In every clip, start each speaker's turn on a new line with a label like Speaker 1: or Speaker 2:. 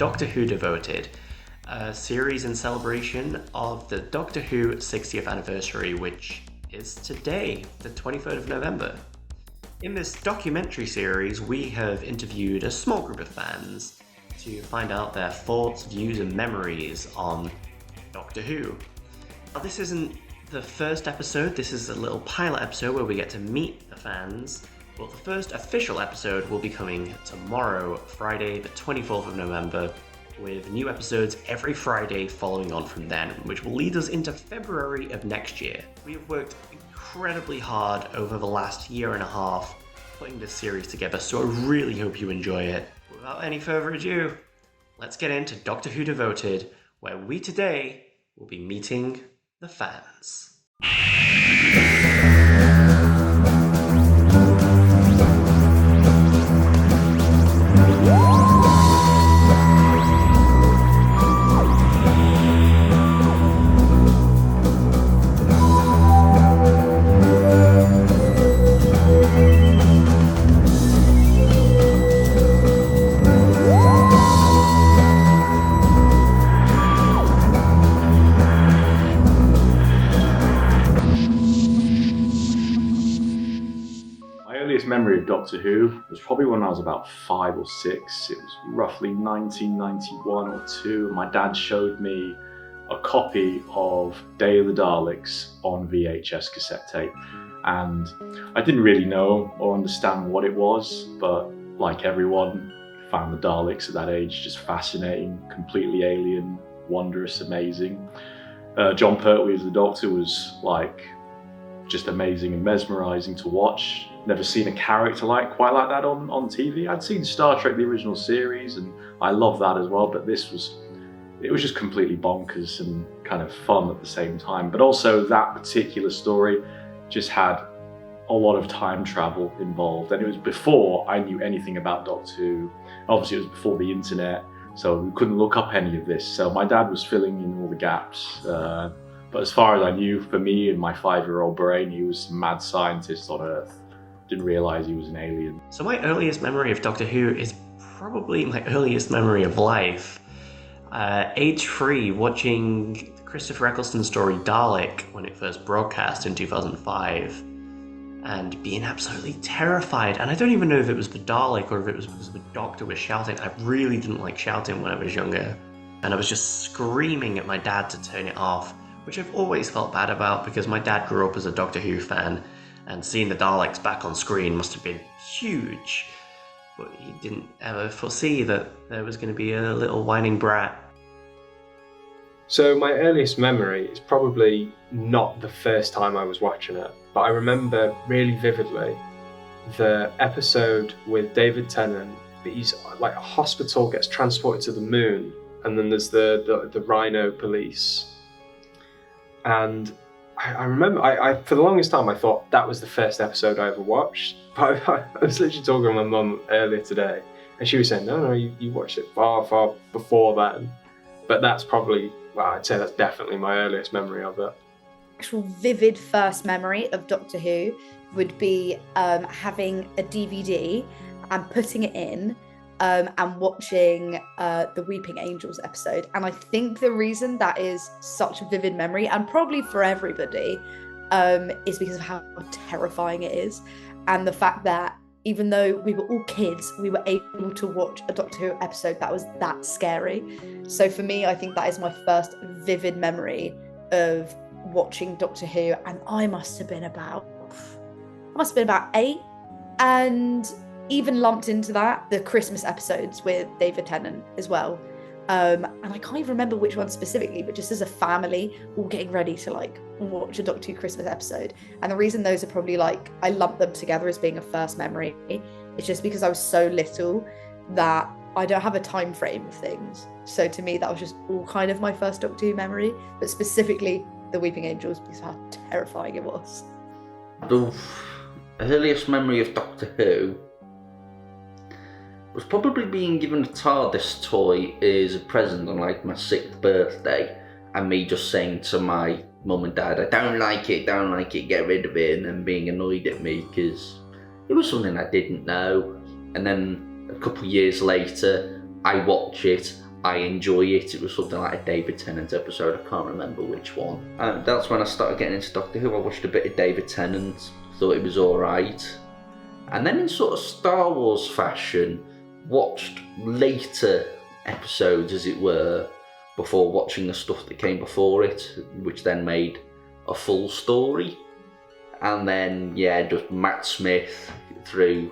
Speaker 1: Doctor Who Devoted, a series in celebration of the Doctor Who 60th anniversary, which is today, the 23rd of November. In this documentary series, we have interviewed a small group of fans to find out their thoughts, views, and memories on Doctor Who. Now, this isn't the first episode, this is a little pilot episode where we get to meet the fans. Well, the first official episode will be coming tomorrow, Friday, the 24th of November, with new episodes every Friday following on from then, which will lead us into February of next year. We have worked incredibly hard over the last year and a half putting this series together, so I really hope you enjoy it. Without any further ado, let's get into Doctor Who Devoted, where we today will be meeting the fans.
Speaker 2: Memory of Doctor Who was probably when I was about 5 or 6. It was roughly 1991 or 2, and my dad showed me a copy of Day of the Daleks on VHS cassette tape, and I didn't really know or understand what it was, but like everyone, found the Daleks at that age just fascinating, completely alien, wondrous, amazing. John Pertwee as the Doctor was like just amazing and mesmerising to watch. Never seen a character quite like that on TV. I'd seen Star Trek, the original series, and I love that as well, but it was just completely bonkers and kind of fun at the same time. But also that particular story just had a lot of time travel involved, and it was before I knew anything about Doctor Who. Obviously it was before the internet, so we couldn't look up any of this. So my dad was filling in all the gaps. But as far as I knew, for me and my 5-year-old brain, he was some mad scientist on Earth. Didn't realise he was an alien.
Speaker 1: So my earliest memory of Doctor Who is probably my earliest memory of life. Age 3, watching the Christopher Eccleston story Dalek when it first broadcast in 2005, and being absolutely terrified. And I don't even know if it was the Dalek or if it was because the Doctor was shouting. I really didn't like shouting when I was younger, and I was just screaming at my dad to turn it off, which I've always felt bad about because my dad grew up as a Doctor Who fan, and seeing the Daleks back on screen must have been huge. But he didn't ever foresee that there was going to be a little whining brat.
Speaker 3: So my earliest memory is probably not the first time I was watching it, but I remember really vividly the episode with David Tennant. He's like a hospital, gets transported to the moon, and then there's the Rhino police. And I remember, I for the longest time I thought that was the first episode I ever watched. But I was literally talking to my mum earlier today, and she was saying, no, you watched it far before then. But that's probably, well, I'd say that's definitely my earliest memory of it.
Speaker 4: Actual vivid first memory of Doctor Who would be having a DVD and putting it in and watching the Weeping Angels episode. And I think the reason that is such a vivid memory, and probably for everybody, is because of how terrifying it is. And the fact that even though we were all kids, we were able to watch a Doctor Who episode that was that scary. So for me, I think that is my first vivid memory of watching Doctor Who. And I must have been about 8, and even lumped into that the Christmas episodes with David Tennant as well. And I can't even remember which one specifically, but just as a family, all getting ready to watch a Doctor Who Christmas episode. And the reason those are probably I lump them together as being a first memory, it's just because I was so little that I don't have a time frame of things. So to me, that was just all kind of my first Doctor Who memory, but specifically the Weeping Angels, because of how terrifying it was.
Speaker 5: The earliest memory of Doctor Who was probably being given a TARDIS toy as a present on my 6th birthday, and me just saying to my mum and dad, I don't like it, get rid of it, and then being annoyed at me because it was something I didn't know. And then a couple of years later, I watch it I enjoy it. It was something like a David Tennant episode, I can't remember which one. And that's when I started getting into Doctor Who. I watched a bit of David Tennant, thought it was alright. And then in sort of Star Wars fashion, watched later episodes, as it were, before watching the stuff that came before it, which then made a full story. And then, yeah, just Matt Smith through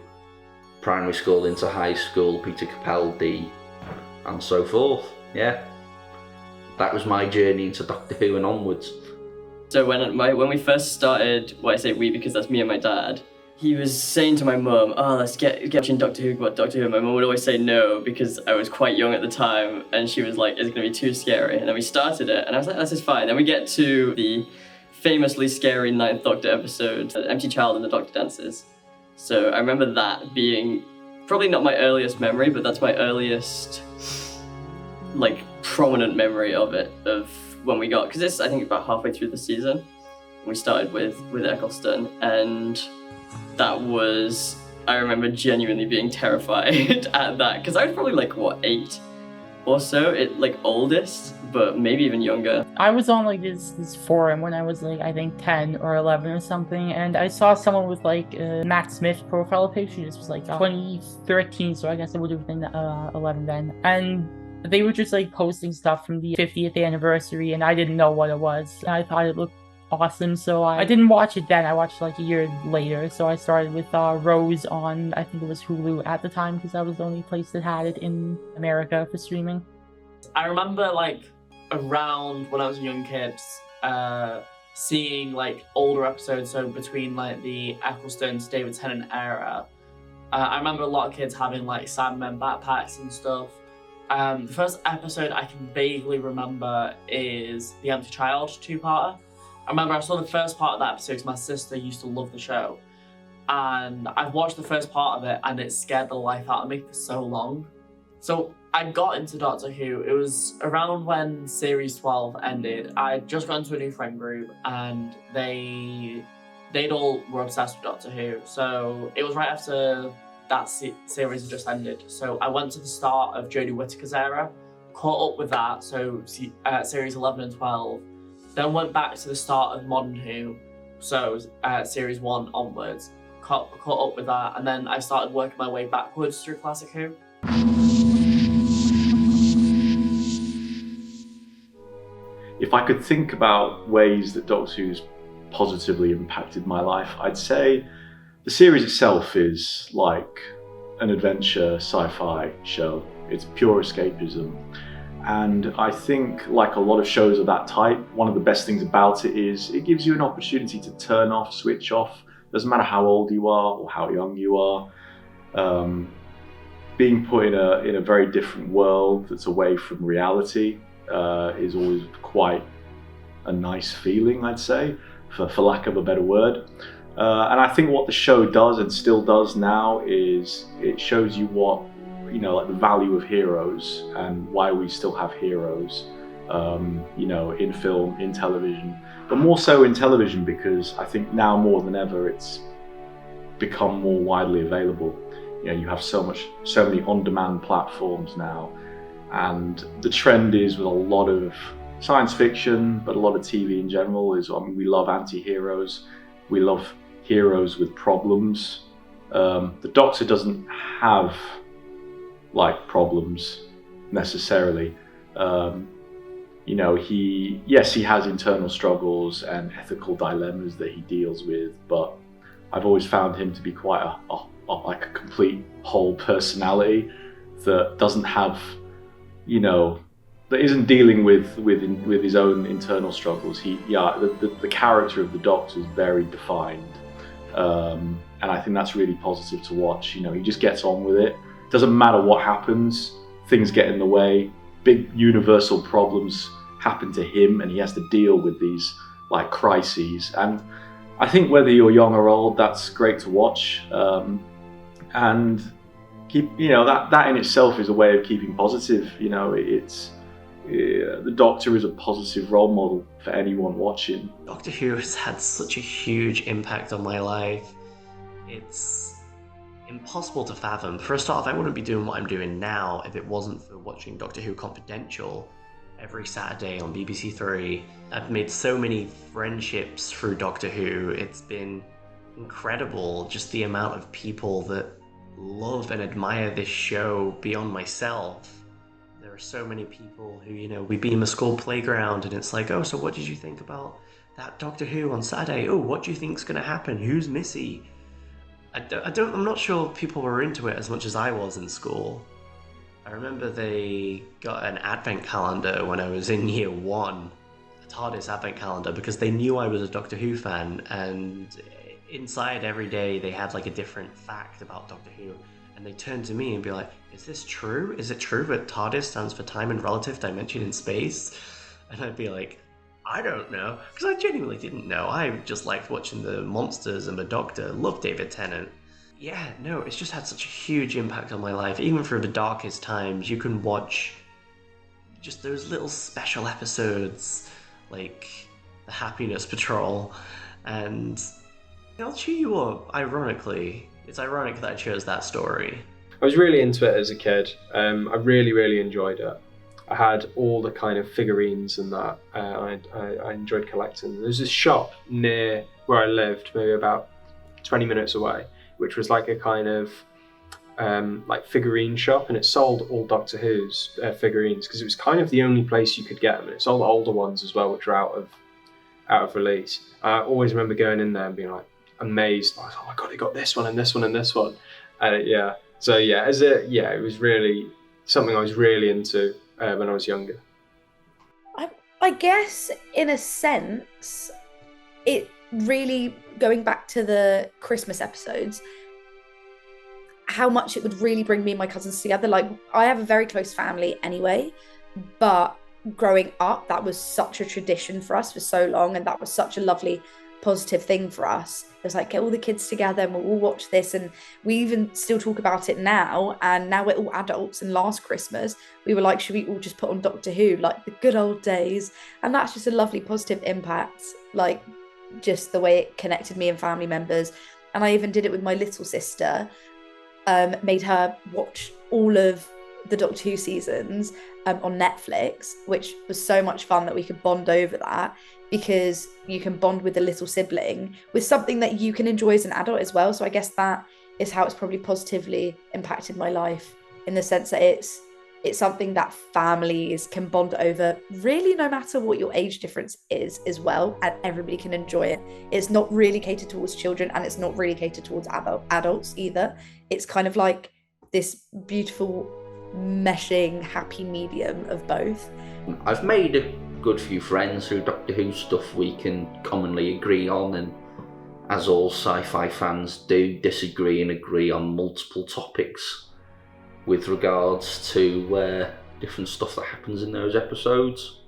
Speaker 5: primary school into high school, Peter Capaldi, and so forth. Yeah, that was my journey into Doctor Who and onwards.
Speaker 6: So when we first started, well, I say we because that's me and my dad, he was saying to my mum, "Oh, let's get watching Doctor Who." And my mum would always say no because I was quite young at the time, and she was like, "It's going to be too scary." And then we started it, and I was like, "This is fine." Then we get to the famously scary 9th Doctor episode, Empty Child and the Doctor Dances. So I remember that being probably not my earliest memory, but that's my earliest, like, prominent memory of it, of when we got, because it's, I think, about halfway through the season. We started with Eccleston, and that was, I remember genuinely being terrified at that, because I was probably like, 8 or so, oldest, but maybe even younger.
Speaker 7: I was on like this forum when I was like, I think 10 or 11 or something, and I saw someone with like a Matt Smith profile picture. This was like 2013, so I guess it would have been 11 then. And they were just like posting stuff from the 50th anniversary, and I didn't know what it was. I thought it looked awesome, so I didn't watch it then. I watched like a year later. So I started with Rose on, I think it was Hulu at the time, because that was the only place that had it in America for streaming.
Speaker 8: I remember like around when I was a young kid, seeing like older episodes, so between like the Eccleston to David Tennant era. I remember a lot of kids having like Sandmen backpacks and stuff. The first episode I can vaguely remember is The Empty Child 2-parter. I remember I saw the first part of that episode because my sister used to love the show. And I've watched the first part of it and it scared the life out of me for so long. So I got into Doctor Who. It was around when Series 12 ended. I'd just got into a new friend group and they'd all were obsessed with Doctor Who. So it was right after that series had just ended. So I went to the start of Jodie Whittaker's era, caught up with that, so Series 11 and 12. Then went back to the start of Modern Who, so Series 1 onwards, caught up with that, and then I started working my way backwards through Classic Who.
Speaker 2: If I could think about ways that Doctor Who's positively impacted my life, I'd say the series itself is like an adventure sci-fi show. It's pure escapism. And I think, like a lot of shows of that type, one of the best things about it is it gives you an opportunity to turn off, switch off. Doesn't matter how old you are or how young you are. Being put in a very different world that's away from reality is always quite a nice feeling, I'd say, for lack of a better word. And I think what the show does and still does now is it shows you what, like the value of heroes and why we still have heroes, in film, in television, but more so in television because I think now more than ever it's become more widely available. You have so many on-demand platforms now, and the trend is with a lot of science fiction, but a lot of TV in general is, we love anti-heroes, we love heroes with problems. The Doctor doesn't have problems necessarily. He has internal struggles and ethical dilemmas that he deals with, but I've always found him to be quite a complete whole personality that doesn't have, that isn't dealing with his own internal struggles. The character of the Doctor is very defined, and I think that's really positive to watch. He just gets on with it. Doesn't matter what happens, things get in the way, big universal problems happen to him and he has to deal with these crises. And I think whether you're young or old, that's great to watch. And keep, that in itself is a way of keeping positive. The Doctor is a positive role model for anyone watching.
Speaker 1: Doctor Who has had such a huge impact on my life. impossible to fathom. For a start, I wouldn't be doing what I'm doing now if it wasn't for watching Doctor Who Confidential every Saturday on BBC Three. I've made so many friendships through Doctor Who. It's been incredible, just the amount of people that love and admire this show beyond myself. There are so many people who, you know, we beam a school playground and it's like, oh, so what did you think about that Doctor Who on Saturday? Oh, what do you think's going to happen? Who's Missy? I'm not sure people were into it as much as I was in school. I remember they got an advent calendar when I was in year 1, a TARDIS advent calendar, because they knew I was a Doctor Who fan, and inside every day they had like a different fact about Doctor Who, and they turned to me and be like, is this true? Is it true that TARDIS stands for time and relative dimension in space? And I'd be like, I don't know, because I genuinely didn't know. I just liked watching the monsters and the Doctor, loved David Tennant. Yeah, no, it's just had such a huge impact on my life. Even through the darkest times, you can watch just those little special episodes, like the Happiness Patrol, and they'll cheer you up, ironically. It's ironic that I chose that story.
Speaker 3: I was really into it as a kid. I really, really enjoyed it. I had all the kind of figurines and that. I enjoyed collecting. There's this shop near where I lived, maybe about 20 minutes away, which was like a kind of like figurine shop, and it sold all Doctor Who's figurines, because it was kind of the only place you could get them. And it sold older ones as well, which were out of release. I always remember going in there and being like amazed. I was like, oh my god, they got this one and this one and this one. And it was really something I was really into when I was younger.
Speaker 4: I guess in a sense, it really, going back to the Christmas episodes, how much it would really bring me and my cousins together. Like, I have a very close family anyway, but growing up, that was such a tradition for us for so long, and that was such a lovely positive thing for us. It was like, get all the kids together and we'll all watch this, and we even still talk about it now, and now we're all adults, and last Christmas we were like, should we all just put on Doctor Who, like the good old days? And that's just a lovely positive impact, like just the way it connected me and family members. And I even did it with my little sister, made her watch all of the Doctor Who seasons on Netflix, which was so much fun that we could bond over that, because you can bond with a little sibling with something that you can enjoy as an adult as well. So I guess that is how it's probably positively impacted my life, in the sense that it's something that families can bond over, really, no matter what your age difference is as well, and everybody can enjoy it. It's not really catered towards children, and it's not really catered towards adults either. It's kind of like this beautiful meshing happy medium of both.
Speaker 5: I've made a good few friends through Doctor Who stuff we can commonly agree on, and as all sci-fi fans do, disagree and agree on multiple topics with regards to different stuff that happens in those episodes.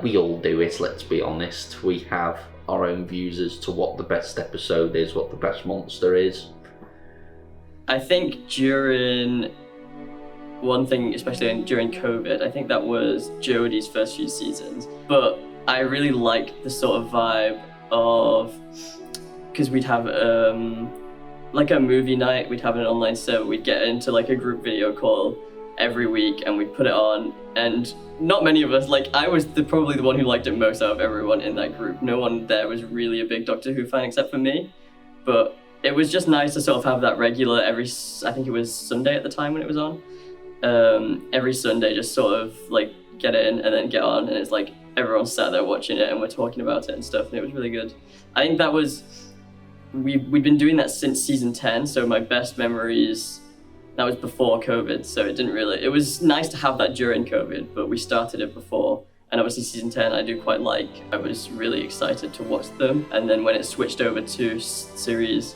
Speaker 5: We all do it, let's be honest. We have our own views as to what the best episode is, what the best monster is.
Speaker 6: I think during one thing, especially during COVID, I think that was Jodie's first few seasons. But I really liked the sort of vibe of, because we'd have like a movie night, we'd have an online server, we'd get into like a group video call every week and we'd put it on, and not many of us, like I was probably the one who liked it most out of everyone in that group. No one there was really a big Doctor Who fan except for me, but it was just nice to sort of have that regular I think it was Sunday at the time when it was on. Every Sunday, just sort of like get in and then get on, and it's like everyone's sat there watching it and we're talking about it and stuff, and it was really good. I think that was, we've been doing that since season 10, so my best memories, that was before COVID, so it was nice to have that during COVID, but we started it before, and obviously season 10 I do quite like. I was really excited to watch them, and then when it switched over to series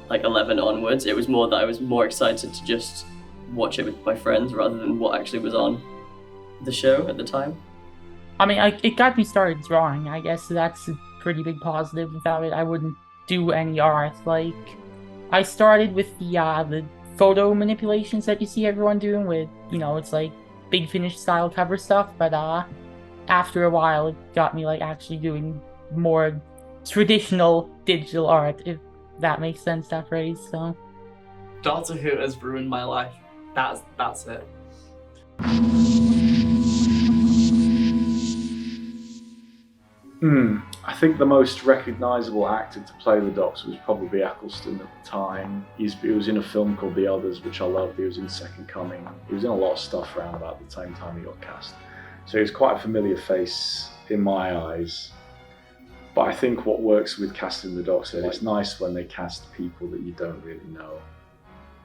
Speaker 6: like 11 onwards, it was more that I was more excited to just watch it with my friends rather than what actually was on the show at the time.
Speaker 7: I mean, it got me started drawing. I guess that's a pretty big positive. Without it, I wouldn't do any art. Like, I started with the photo manipulations that you see everyone doing with, it's like Big Finish style cover stuff, but after a while it got me like actually doing more traditional digital art, if that makes sense, that phrase. So
Speaker 8: Doctor Who has ruined my life. That's it.
Speaker 2: I think the most recognisable actor to play the Doctor was probably Eccleston at the time. He was in a film called The Others, which I loved. He was in Second Coming. He was in a lot of stuff around about the same time he got cast. So he was quite a familiar face in my eyes. But I think what works with casting the Doctor, it's nice when they cast people that you don't really know.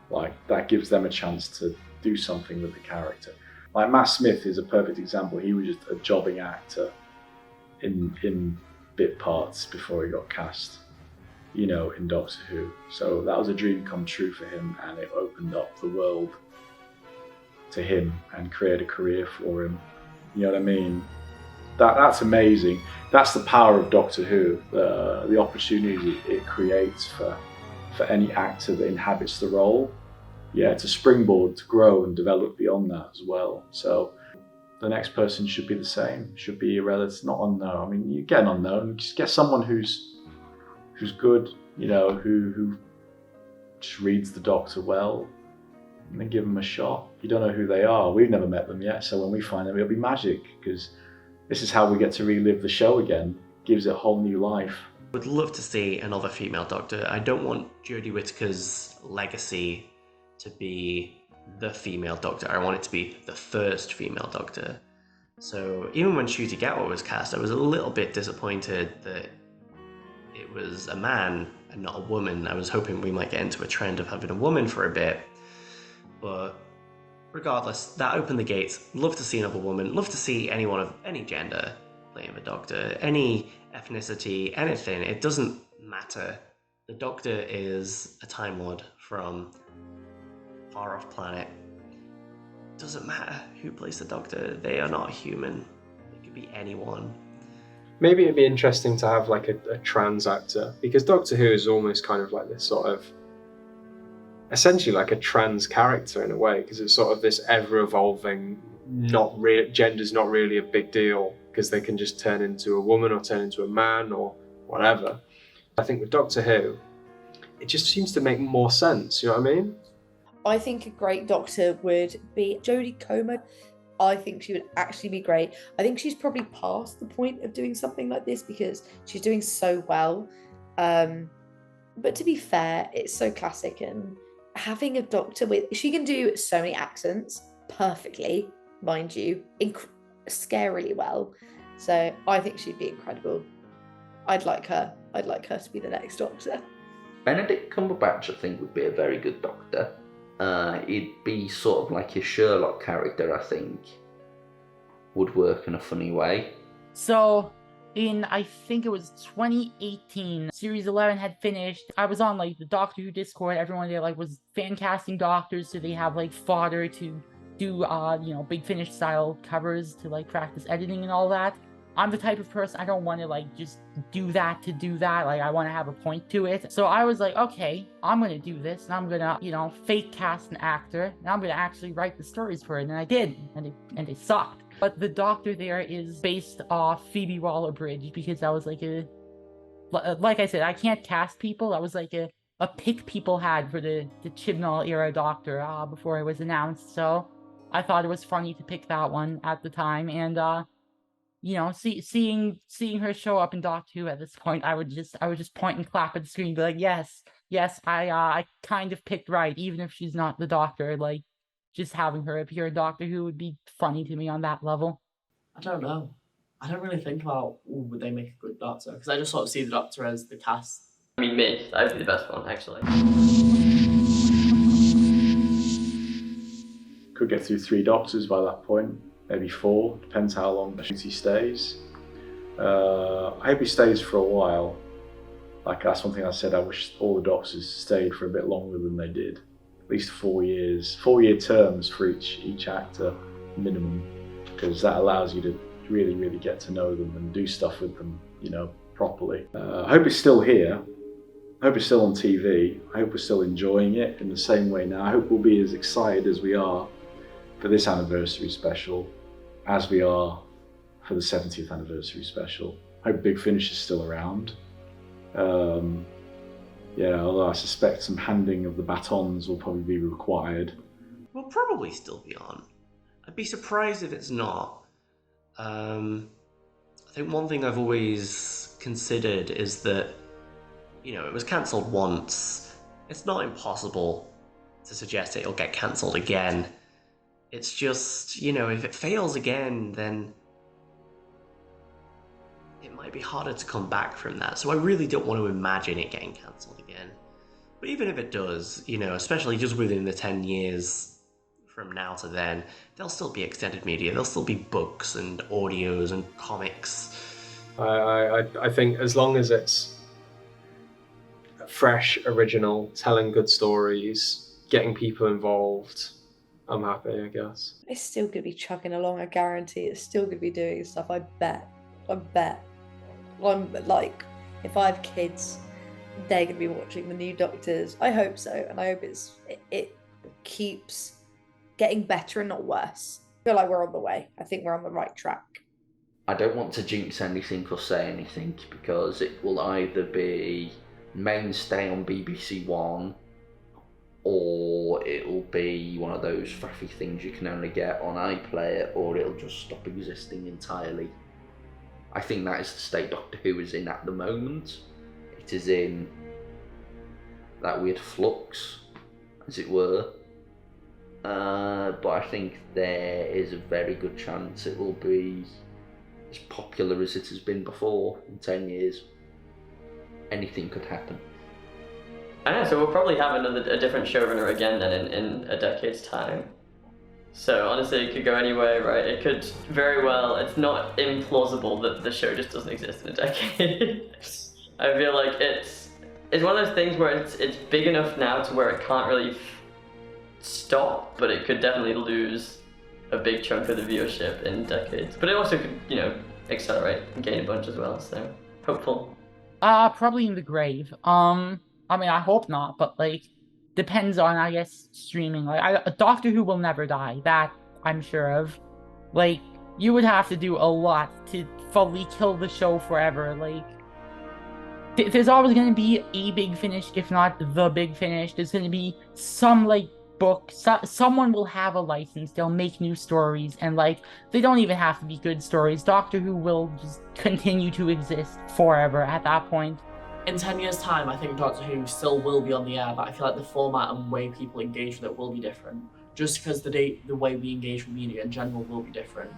Speaker 2: Like, that gives them a chance to do something with the character. Like, Matt Smith is a perfect example. He was just a jobbing actor in bit parts before he got cast, you know, in Doctor Who. So that was a dream come true for him, and it opened up the world to him and created a career for him. You know what I mean? That's amazing. That's the power of Doctor Who, the opportunity it creates for any actor that inhabits the role. Yeah, it's a springboard to grow and develop beyond that as well. So the next person should be the same, should be a relative, not unknown. I mean, you get an unknown, just get someone who's good, you know, who just reads the Doctor well, and then give them a shot. You don't know who they are. We've never met them yet, so when we find them, it'll be magic, because this is how we get to relive the show again. Gives it a whole new life.
Speaker 1: Would love to see another female Doctor. I don't want Jodie Whittaker's legacy to be the female Doctor. I want it to be the first female Doctor. So even when Ncuti Gatwa was cast, I was a little bit disappointed that it was a man and not a woman. I was hoping we might get into a trend of having a woman for a bit. But regardless, that opened the gates. Love to see another woman. Love to see anyone of any gender playing the Doctor. Any ethnicity, anything. It doesn't matter. The Doctor is a Time Lord from far off planet. Doesn't matter who plays the Doctor. They are not human. It could be anyone.
Speaker 3: Maybe it'd be interesting to have like a trans actor, because Doctor Who is almost kind of like this sort of, essentially like a trans character in a way, because it's sort of this ever-evolving, gender's not really a big deal, because they can just turn into a woman or turn into a man or whatever. I think with Doctor Who, it just seems to make more sense, you know what I mean?
Speaker 4: I think a great Doctor would be Jodie Comer. I think she would actually be great. I think she's probably past the point of doing something like this because she's doing so well. But to be fair, it's so classic, and having a Doctor she can do so many accents perfectly, mind you, scarily well. So I think she'd be incredible. I'd like her to be the next Doctor.
Speaker 5: Benedict Cumberbatch, I think, would be a very good Doctor. He'd be sort of like his Sherlock character, I think. Would work in a funny way.
Speaker 7: So, I think it was 2018, Series 11 had finished. I was on like the Doctor Who Discord. Everyone there like was fan casting doctors, so they have like fodder to do Big Finish style covers to like practice editing and all that. I'm the type of person, I don't want to like just do that to do that. Like I want to have a point to it. So I was like, okay, I'm going to do this, and I'm going to, fake cast an actor, and I'm going to actually write the stories for it. And I did, and it sucked. But the Doctor there is based off Phoebe Waller-Bridge, because that was like like I said, I can't cast people. That was like a pick people had for the Chibnall era Doctor before it was announced. So I thought it was funny to pick that one at the time, and seeing her show up in Doctor Who at this point, I would just point and clap at the screen, and be like, yes, I kind of picked right, even if she's not the Doctor. Like, just having her appear in Doctor Who would be funny to me on that level.
Speaker 8: I don't know. I don't really think about, would they make a good Doctor? Because I just sort of see the Doctor as the cast.
Speaker 6: I mean, me. I'd be the best one, actually.
Speaker 2: Could get through 3 Doctors by that point. Maybe 4, depends how long he stays. I hope he stays for a while. Like, that's one thing I said, I wish all the Doctors stayed for a bit longer than they did. At least 4 years. 4-year terms for each actor, minimum. Because that allows you to really, really get to know them and do stuff with them, properly. I hope it's still here. I hope it's still on TV. I hope we're still enjoying it in the same way now. I hope we'll be as excited as we are for this anniversary special as we are for the 70th anniversary special. I hope Big Finish is still around. Yeah, although I suspect some handing of the batons will probably be required.
Speaker 1: We'll probably still be on. I'd be surprised if it's not. I think one thing I've always considered is that, it was cancelled once. It's not impossible to suggest it'll get cancelled again. It's just, if it fails again, then it might be harder to come back from that. So I really don't want to imagine it getting cancelled again. But even if it does, especially just within the 10 years from now to then, there'll still be extended media. There'll still be books and audios and comics.
Speaker 3: I think as long as it's fresh, original, telling good stories, getting people involved, I'm happy, I guess.
Speaker 4: It's still going to be chugging along, I guarantee. It's still going to be doing stuff, I bet. I'm like, if I have kids, they're going to be watching the new Doctors. I hope so, and I hope it keeps getting better and not worse. I feel like we're on the way. I think we're on the right track.
Speaker 5: I don't want to jinx anything or say anything because it will either be mainstay on BBC One or it'll be one of those faffy things you can only get on iPlayer, or it'll just stop existing entirely. I think that is the state Doctor Who is in at the moment. It is in that weird flux, as it were. But I think there is a very good chance it will be as popular as it has been before in 10 years. Anything could happen.
Speaker 6: I know, so we'll probably have a different showrunner again then in a decade's time. So honestly, it could go anywhere, right? It could very well, it's not implausible that the show just doesn't exist in a decade. I feel like it's one of those things where it's big enough now to where it can't really stop, but it could definitely lose a big chunk of the viewership in decades. But it also could, accelerate and gain a bunch as well, so hopeful.
Speaker 7: Probably in the grave. I hope not, but depends on, I guess, streaming. A Doctor Who will never die, that I'm sure of. You would have to do a lot to fully kill the show forever. There's always going to be a big finish, if not the big finish. There's going to be some, book. Someone will have a license. They'll make new stories, and, they don't even have to be good stories. Doctor Who will just continue to exist forever at that point.
Speaker 8: In 10 years' time, I think Doctor Who still will be on the air, but I feel like the format and way people engage with it will be different. Just because the way we engage with media in general will be different.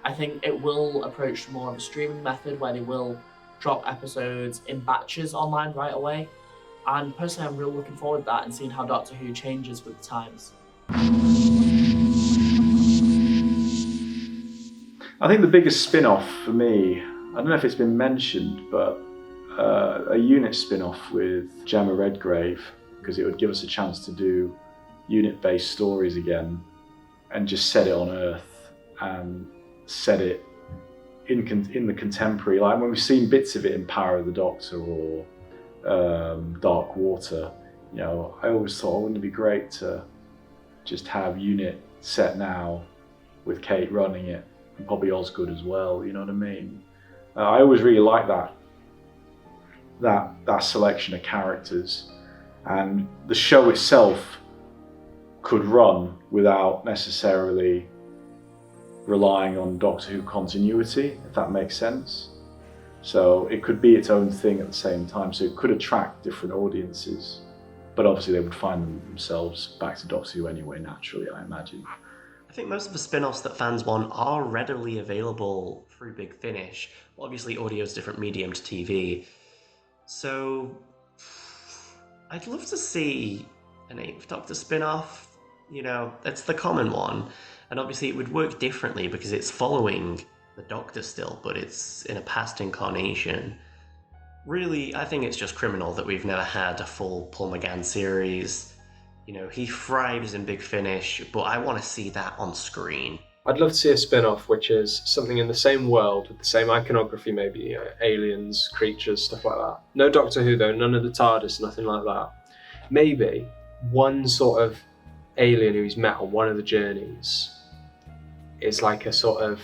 Speaker 8: I think it will approach more of a streaming method where they will drop episodes in batches online right away. And personally, I'm really looking forward to that and seeing how Doctor Who changes with the times.
Speaker 2: I think the biggest spin-off for me, I don't know if it's been mentioned, but a unit spin-off with Gemma Redgrave, because it would give us a chance to do unit-based stories again and just set it on Earth and set it in the contemporary, like when we've seen bits of it in Power of the Doctor or Dark Water. I always thought, wouldn't it be great to just have unit set now with Kate running it and probably Osgood as well, you know what I mean? I always really like that selection of characters, and the show itself could run without necessarily relying on Doctor Who continuity, if that makes sense. So it could be its own thing at the same time, so it could attract different audiences, but obviously they would find themselves back to Doctor Who anyway, naturally, I imagine.
Speaker 1: I think most of the spin-offs that fans want are readily available through Big Finish. Obviously, audio is a different medium to TV. So, I'd love to see an 8th Doctor spin-off. That's the common one. And obviously it would work differently because it's following the Doctor still, but it's in a past incarnation. Really, I think it's just criminal that we've never had a full Paul McGann series. He thrives in Big Finish, but I want to see that on screen.
Speaker 3: I'd love to see a spin-off which is something in the same world with the same iconography, maybe aliens, creatures, stuff like that. No Doctor Who though, none of the TARDIS, nothing like that. Maybe one sort of alien who he's met on one of the journeys is like a sort of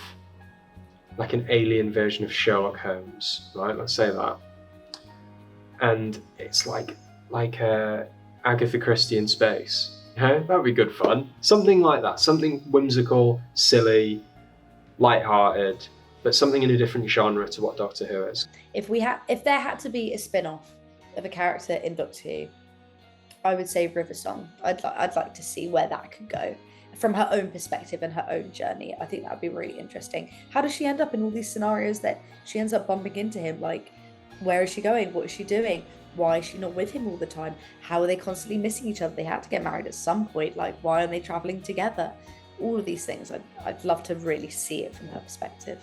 Speaker 3: like an alien version of Sherlock Holmes, right? Let's say that. And it's like like Agatha Christie in space. That would be good fun. Something like that. Something whimsical, silly, light-hearted, but something in a different genre to what Doctor Who is.
Speaker 4: If there had to be a spin-off of a character in Doctor Who, I would say River Song. I'd like to see where that could go from her own perspective and her own journey. I think that would be really interesting. How does she end up in all these scenarios that she ends up bumping into him? Like, where is she going? What is she doing? Why is she not with him all the time? How are they constantly missing each other? They had to get married at some point. Like, why are they traveling together? All of these things, I'd love to really see it from her perspective.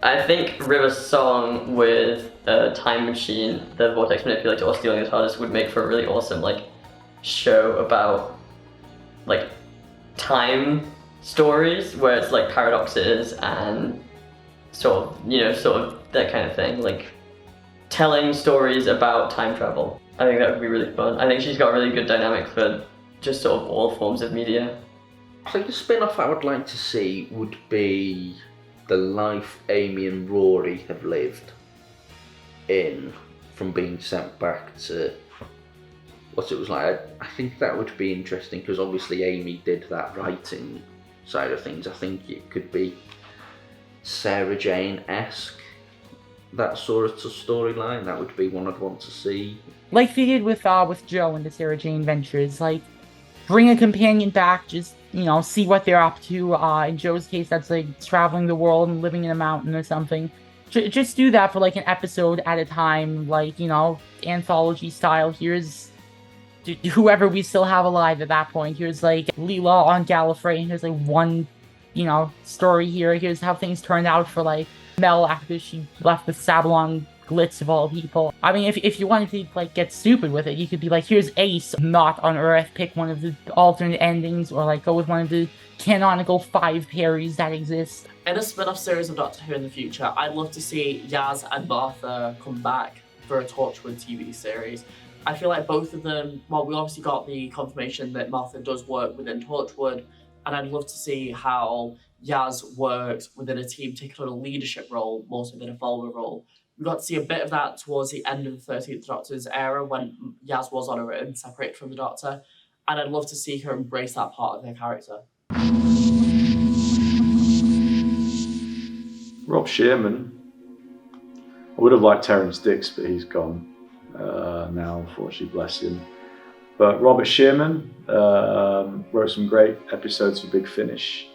Speaker 6: I think River's song with a time machine, the vortex manipulator, or stealing his TARDIS would make for a really awesome show about time stories where it's paradoxes and sort of that kind of thing, telling stories about time travel. I think that would be really fun. I think she's got a really good dynamic for just sort of all forms of media.
Speaker 5: I think the spin-off I would like to see would be the life Amy and Rory have lived in, from being sent back to what it was like. I think that would be interesting because obviously Amy did that writing side of things. I think it could be Sarah Jane-esque, that sort of storyline. That would be one I'd want to see.
Speaker 7: Like they did with Jo and the Sarah Jane Ventures, bring a companion back, just see what they're up to. In Jo's case, that's traveling the world and living in a mountain or something. Just do that for an episode at a time, anthology style. Here's whoever we still have alive at that point. Here's Leela on Gallifrey, and here's one, story here. Here's how things turned out for Mel after she left with Sabalon Glitz of all people. I mean, if you wanted to get stupid with it, you could be here's Ace not on Earth, pick one of the alternate endings, or go with one of the canonical 5 pairs that exist.
Speaker 8: In a spin-off series of Doctor Who in the future, I'd love to see Yaz and Martha come back for a Torchwood TV series. I feel like both of them, well, we obviously got the confirmation that Martha does work within Torchwood, and I'd love to see how Yaz works within a team, taking on a leadership role more so than a follower role. We got to see a bit of that towards the end of the 13th Doctor's era when Yaz was on her own, separated from the Doctor, and I'd love to see her embrace that part of her character.
Speaker 2: Rob Shearman. I would have liked Terrance Dicks, but he's gone now, unfortunately, bless him. But Robert Shearman wrote some great episodes for Big Finish.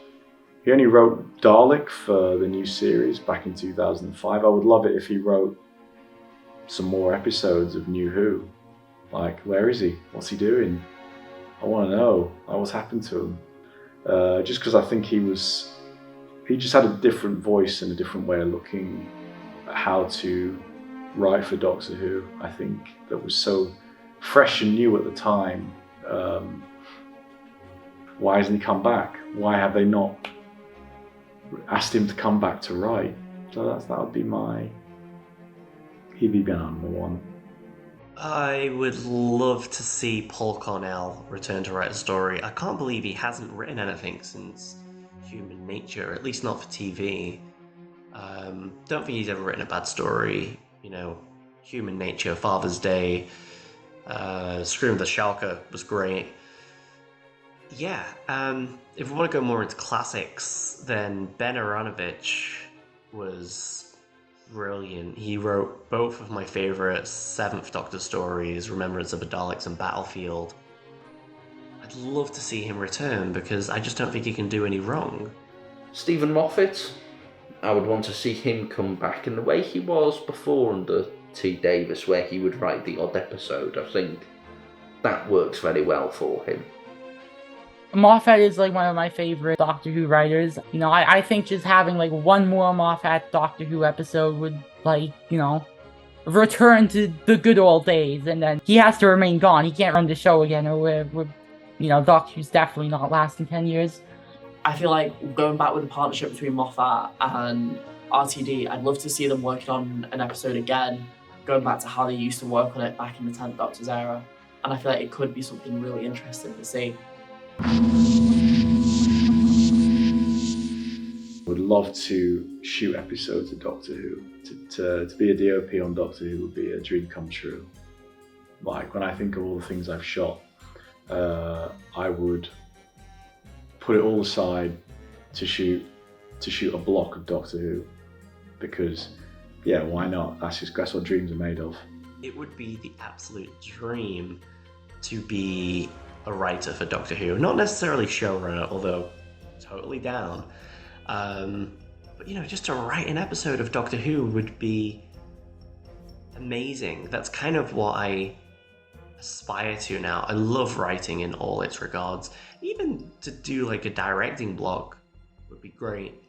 Speaker 2: He only wrote Dalek for the new series back in 2005. I would love it if he wrote some more episodes of New Who. Where is he? What's he doing? I want to know. What's happened to him? Just because I think he just had a different voice and a different way of looking at how to write for Doctor Who. I think that was so fresh and new at the time. Why hasn't he come back? Why have they not asked him to come back to write? So that would be he'd be my number one.
Speaker 1: I would love to see Paul Cornell return to write a story. I can't believe he hasn't written anything since Human Nature, at least not for TV. Don't think he's ever written a bad story. Human Nature, Father's Day, Scream of the Shalka was great. Yeah, if we want to go more into classics, then Ben Aronovich was brilliant. He wrote both of my favourite 7th Doctor stories, Remembrance of the Daleks and Battlefield. I'd love to see him return because I just don't think he can do any wrong.
Speaker 5: Stephen Moffat, I would want to see him come back in the way he was before under T. Davis, where he would write the odd episode. I think that works very well for him.
Speaker 7: Moffat is one of my favorite Doctor Who writers. I think just having one more Moffat Doctor Who episode would return to the good old days, and then he has to remain gone. He can't run the show again, or Doctor Who's definitely not lasting 10 years.
Speaker 8: I feel like going back with the partnership between Moffat and RTD, I'd love to see them working on an episode again, going back to how they used to work on it back in the 10th Doctor's era. And I feel like it could be something really interesting to see.
Speaker 2: Would love to shoot episodes of Doctor Who. To be a DOP on Doctor Who would be a dream come true. Like when I think of all the things I've shot, I would put it all aside to shoot a block of Doctor Who, because yeah, why not? That's what dreams are made of.
Speaker 1: It would be the absolute dream to be a writer for Doctor Who. Not necessarily showrunner, although totally down. But just to write an episode of Doctor Who would be amazing. That's kind of what I aspire to now. I love writing in all its regards. Even to do like a directing block would be great.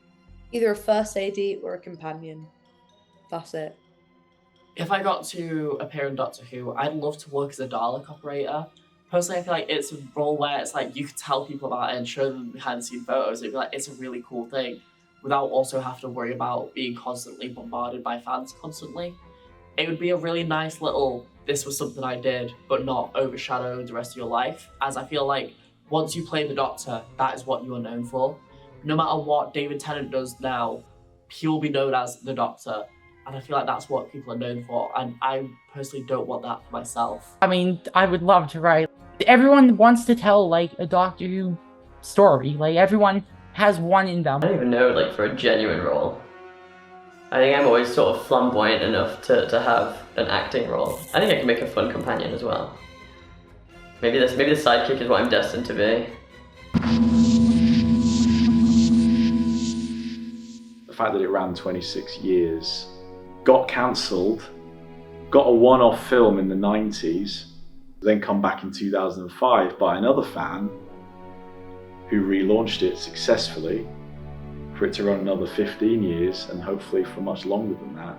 Speaker 4: Either a first AD or a companion. That's it.
Speaker 8: If I got to appear in Doctor Who, I'd love to work as a Dalek operator. Personally, I feel like it's a role where it's like you could tell people about it and show them behind the scene photos. It'd be like, it's a really cool thing without also having to worry about being constantly bombarded by fans constantly. It would be a really nice little, this was something I did, but not overshadow the rest of your life. As I feel like once you play the Doctor, that is what you are known for. No matter what David Tennant does now, he'll be known as the Doctor. And I feel like that's what people are known for. And I personally don't want that for myself.
Speaker 7: I mean, I would love to write. Everyone wants to tell, like, a Doctor Who story. Like, everyone has one in them.
Speaker 6: I don't even know, like, for a genuine role. I think I'm always sort of flamboyant enough to have an acting role. I think I can make a fun companion as well. Maybe the sidekick is what I'm destined to be.
Speaker 2: The fact that it ran 26 years, got cancelled, got a one-off film in the 90s, then come back in 2005 by another fan who relaunched it successfully for it to run another 15 years and hopefully for much longer than that.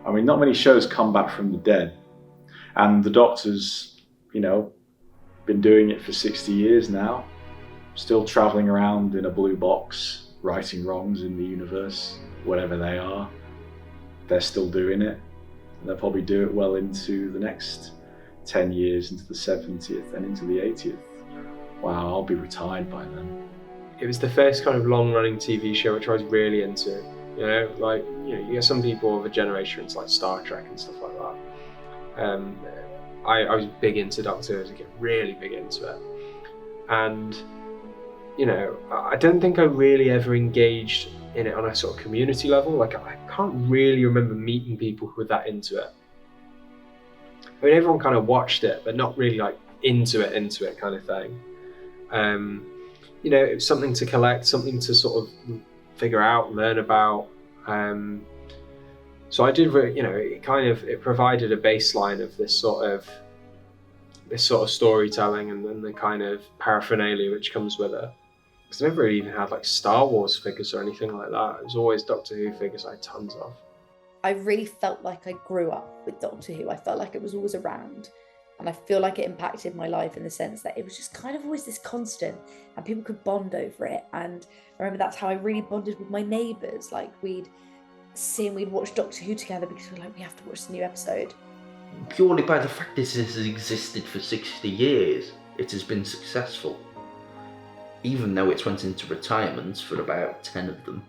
Speaker 2: I mean, not many shows come back from the dead, and the Doctor's, been doing it for 60 years now, still traveling around in a blue box, righting wrongs in the universe, whatever they are. They're still doing it. They'll probably do it well into the next 10 years, into the 70th and into the 80th. Wow, I'll be retired by then.
Speaker 3: It was the first kind of long-running TV show which I was really into. You get some people of a generation, it's like Star Trek and stuff like that. I was big into Doctor Who as a kid, really big into it. And, I don't think I really ever engaged in it on a sort of community level. Like, I can't really remember meeting people who were that into it. I mean, everyone kind of watched it, but not really like into it kind of thing. It was something to collect, something to sort of figure out, learn about. So I did, it provided a baseline of this sort of storytelling and then the kind of paraphernalia which comes with it. Because I never really even had like Star Wars figures or anything like that. It was always Doctor Who figures I had tons of.
Speaker 4: I really felt like I grew up with Doctor Who. I felt like it was always around. And I feel like it impacted my life in the sense that it was just kind of always this constant and people could bond over it. And I remember that's how I really bonded with my neighbours. Like we'd watch Doctor Who together because we were like, we have to watch the new episode.
Speaker 5: Purely by the fact this has existed for 60 years, it has been successful. Even though it's went into retirement for about 10 of them.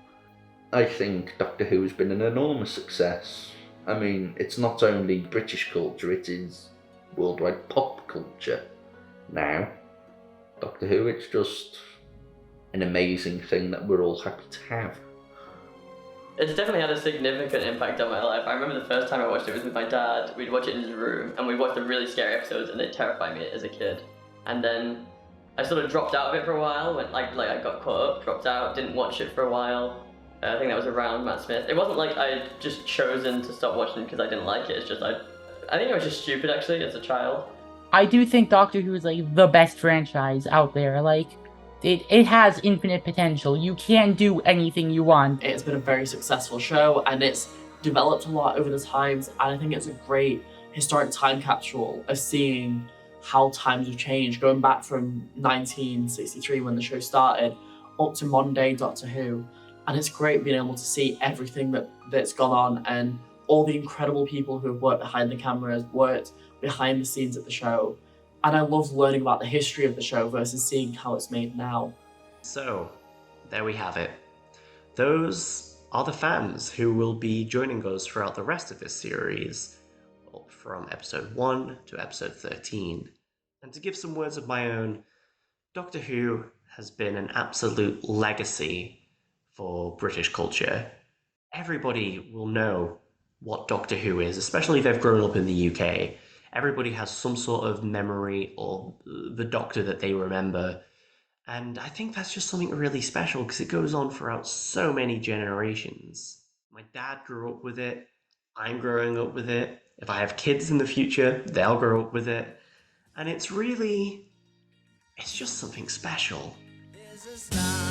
Speaker 5: I think Doctor Who has been an enormous success. I mean, it's not only British culture, it is worldwide pop culture now. Doctor Who, it's just an amazing thing that we're all happy to have.
Speaker 6: It's definitely had a significant impact on my life. I remember the first time I watched it was with my dad. We'd watch it in his room, and we watched the really scary episodes, and it terrified me as a kid. And then I sort of dropped out of it for a while, went I got caught up, dropped out, didn't watch it for a while. I think that was around Matt Smith. It wasn't like I'd just chosen to stop watching because I didn't like it. It's just I think I was just stupid actually as a child.
Speaker 7: I do think Doctor Who is like the best franchise out there. Like, it has infinite potential. You can do anything you want.
Speaker 8: It's been a very successful show and it's developed a lot over the times, and I think it's a great historic time capsule of seeing how times have changed, going back from 1963 when the show started up to modern day Doctor Who. And it's great being able to see everything that's gone on and all the incredible people who have worked behind the cameras, worked behind the scenes at the show. And I love learning about the history of the show versus seeing how it's made now.
Speaker 1: So, there we have it. Those are the fans who will be joining us throughout the rest of this series. from episode 1 to episode 13. And to give some words of my own, Doctor Who has been an absolute legacy for British culture. Everybody will know what Doctor Who is, especially if they've grown up in the UK. Everybody has some sort of memory of the Doctor that they remember. And I think that's just something really special because it goes on throughout so many generations. My dad grew up with it. I'm growing up with it. If I have kids in the future, they'll grow up with it. And it's just something special.
Speaker 9: There's a star